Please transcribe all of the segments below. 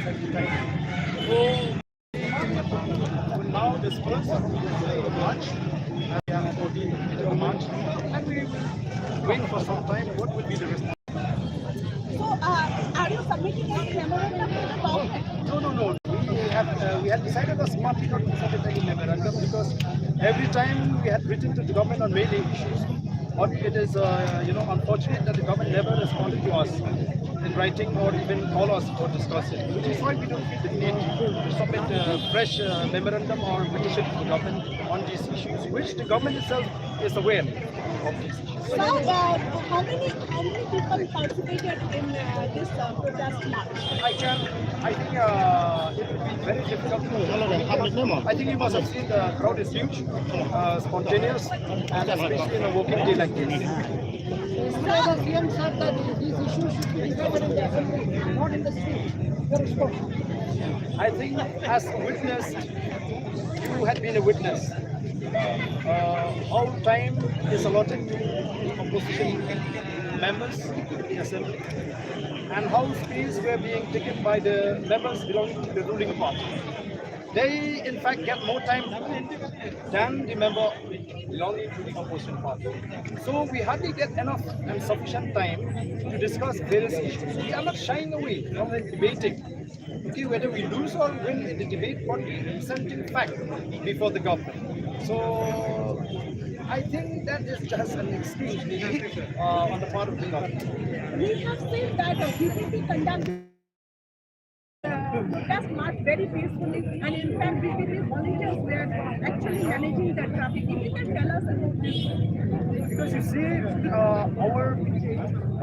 every time. So we now disperse March, and we have 14th of March, and we will wait for some time what will be the response. So, are you submitting any memorandum to the government? No. We had decided as party not to submit any memorandum because every time we had written to the government on many issues, but it is unfortunate that the government never responded to us in writing or even call us for discussing, which is why we don't feel the need to submit a fresh memorandum or petition to the government on these issues, which the government itself is aware of these issues. So, how many people participated in this protest march? I think it would be very difficult to. I think you must have seen the crowd is huge, spontaneous, and especially in a working day like this. The CM said that these issues should be debated in the assembly, not in the street. Your response? I think, as a witness, you had been a witness. All time is allotted to opposition members in the assembly, and how space were being taken by the members belonging to the ruling party. They, in fact, get more time than the member belonging to the opposition party. So we hardly get enough and sufficient time to discuss various issues. We are not shying away from debating. Okay, whether we lose or win in the debate, what we present in fact before the government. So I think that is just an excuse on the part of the government. We have seen that BJP conducted protest march very peacefully, and in fact BJP volunteers were actually managing the traffic. If you can tell us about this. Because you see, our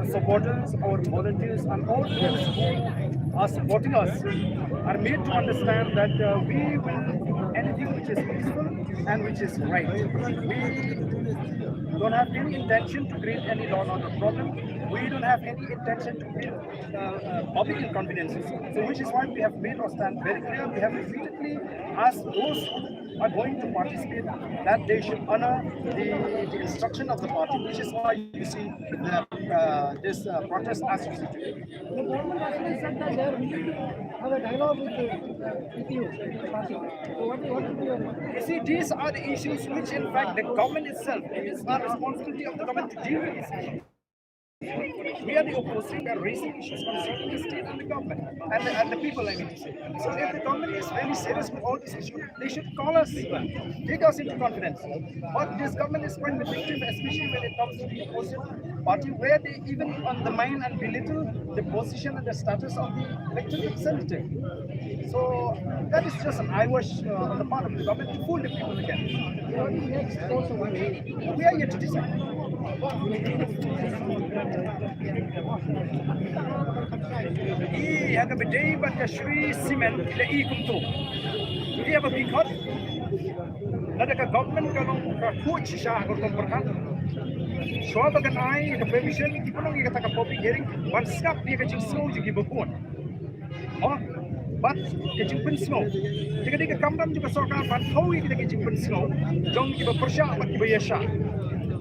supporters, our volunteers, and all those who are supporting us are made to understand that we will do anything which is peaceful and which is right. We don't have any intention to create any law and order problem. We don't have any intention to create public inconveniences. So which is why we have made our stand very clear. We have repeatedly asked those who are going to participate that they should honor the instruction of the party, which is why you see this protest as you see today. The government actually said that they are willing to have a dialogue with you, the party. So what will be your... You see, these are the issues which, in fact, the government itself, it is not responsibility of the government to deal with these issues. We are the opposition, we are raising issues concerning the state and the government and the people, I mean to say. So if the government is very serious with all these issues, they should call us, take us into confidence. But this government is quite vindictive, especially when it comes to the opposition party, where they even undermine and belittle the position and the status of the elected representative. So that is just an eyewash on the part of the government to fool the people again. We are yet to decide. Hanga bedai ban ka shri cement le I kumto. Dia ba bikot. Nada ka government ka long ka coach siya ko komperkan. So ba kan ai ka permission ki punong i kata ka public hearing ban skap dia ka jing slow jigi bopon. Oh, but ka jing pun slow. Jika dia ka kamdam juga sorka ban khawi kita ka jing pun slow. Jong ki ba persya ba ki ba yasha.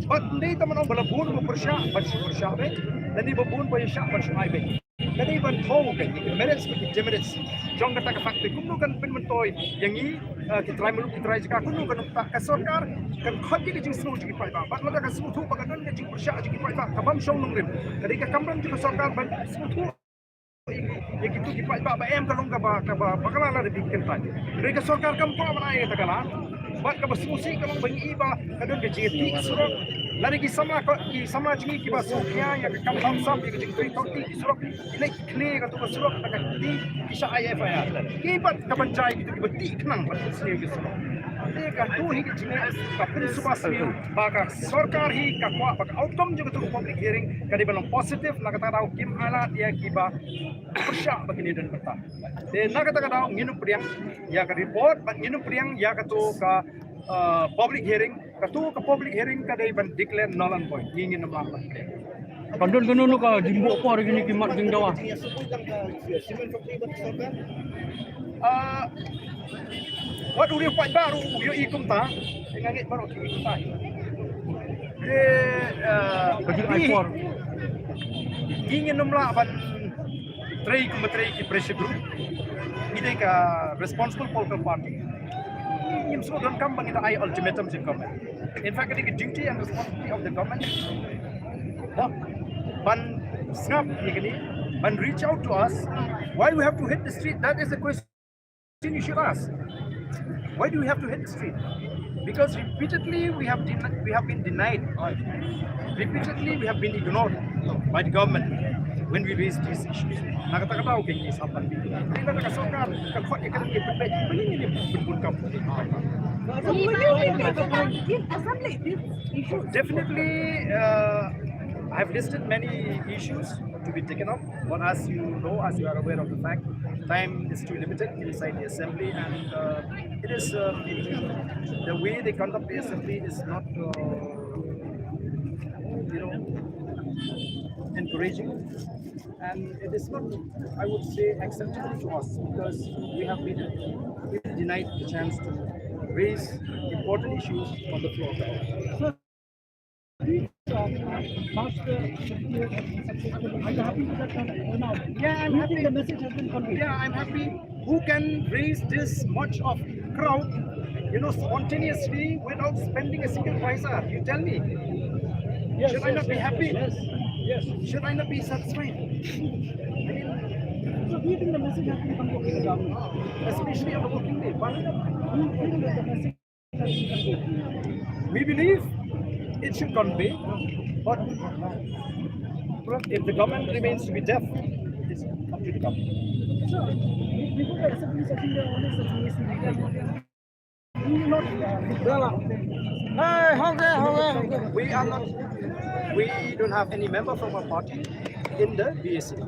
But hindi taman ang balabun mo persya ban persya be. Nadi babun ba yasha ban sumay be. Kani ban thong ke merits ke demerits jong kata ka fakte kuno kan pen mentoy yang i kitrai mulu kitrai jika kuno kan tak ka sarkar kan khot ke jing snu jing pai ba bat mata ka snu thu ba kan ke jing persya jing pai ba ka bam shong nong rim kadi ka kamram jing sarkar ban snu thu ye gitu ki pai ba em ka long ka ba bakala la de bikin pai kadi ka sarkar kam pa ba ai ta kala bat ka basmusi ka long bangi ba kadon ke jeti surok lari ki sama jingi ki ba sokya ya ka kam sam ki jing toi toti ki surok lek kle ka to surok ta ka ti ki sa IF ya ki bat ka bancai ki ki bati knang bat sne ki surok te ka tu hi ki jingi ka pin suba sne ba ka sarkar hi ka kwa ba outcome juga tu public hearing ka di balong positive na kata daw kim ala dia ki ba persya begini dan berta te na kata daw nginu priang ya ka report ba nginu priang ya ka tu ka public hearing katu ke public hearing kadai ban declare null and void ingin nama Kandun kanu ka jimbo apa hari ini kimat jing dawa. What do you fight baru yo ikum ta ngangit baru ikum ta Bagi I4 ingin namla ban Menteri ke menteri ke pressure group. Ini ke responsible political party. Ini semua dalam kam bangita ai ultimatum di government. In fact, ini ke duty and responsibility of the government. Ban snap ini, ban reach out to us. Why we have to hit the street? That is the question you should ask. Why do we have to hit the street? Because repeatedly we have been denied. Repeatedly we have been ignored by the government when we raise these issues. Nakata-kata okay ni sapan dito. Hindi na nakasokar. Kakot ikan ipipet. Ini berbun kamu. So will you be taking up in assembly these issues? Definitely, I have listed many issues to be taken up. But as you know, as you are aware of the fact, time is too limited inside the assembly, and it is the way they conduct the assembly is not, encouraging, and it is not, I would say, acceptable to us because we have been denied the chance to raise important issues on the floor. Master, are you happy with that turnout? Yeah, I'm happy. The message has been conveyed. Yeah, I'm happy. Who can raise this much of crowd, spontaneously without spending a single paisa? You tell me. Yes, Should I not be happy? Yes. Should I not be satisfied? So do you think the message has been conveyed to the government? Especially on the working day. But Do you think that the message has been conveyed? we believe it should convey, but if the government remains to be deaf, it's up to the government. So, before the assembly session, there are always such ways in do you not We don't have any member from our party in the BAC.